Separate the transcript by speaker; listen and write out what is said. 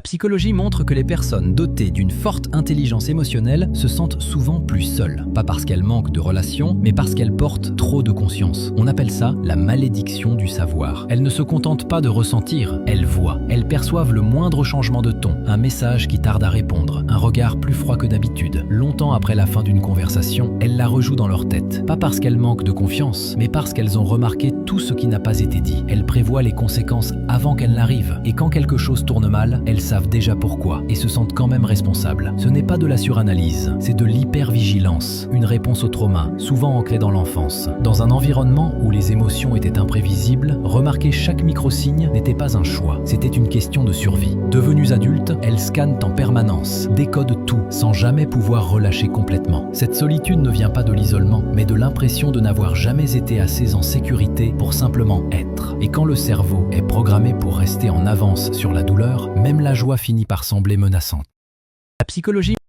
Speaker 1: psychologie montre que les personnes dotées d'une forte intelligence émotionnelle se sentent souvent plus seules. Pas parce qu'elles manquent de relations, mais parce qu'elles portent trop de conscience. On appelle ça la malédiction du savoir. Elles ne se contentent pas de ressentir, elles voient. Elles perçoivent le moindre changement de ton, un message qui tarde à répondre, un regard plus froid que d'habitude. Longtemps après la fin d'une conversation, elles la rejouent dans leur tête. Pas parce qu'elles manquent de confiance, mais parce qu'elles ont remarqué tout ce qui n'a pas été dit. Elles prévoient les conséquences avant qu'elles n'arrivent. Et quand quelque chose tourne mal, elles savent déjà pourquoi et se sentent quand même responsables. Ce n'est pas de la suranalyse, c'est de l'hypervigilance, une réponse au trauma, souvent ancrée dans l'enfance. Dans un environnement où les émotions étaient imprévisibles, remarquer chaque micro-signe n'était pas un choix, c'était une question de survie. Devenues adultes, elles scannent en permanence, décodent tout, sans jamais pouvoir relâcher complètement. Cette solitude ne vient pas de l'isolement, mais de l'impression de n'avoir jamais été assez en sécurité pour simplement être. Et quand le cerveau est programmé pour rester en avance sur la douleur, même la joie finit par sembler menaçante. La psychologie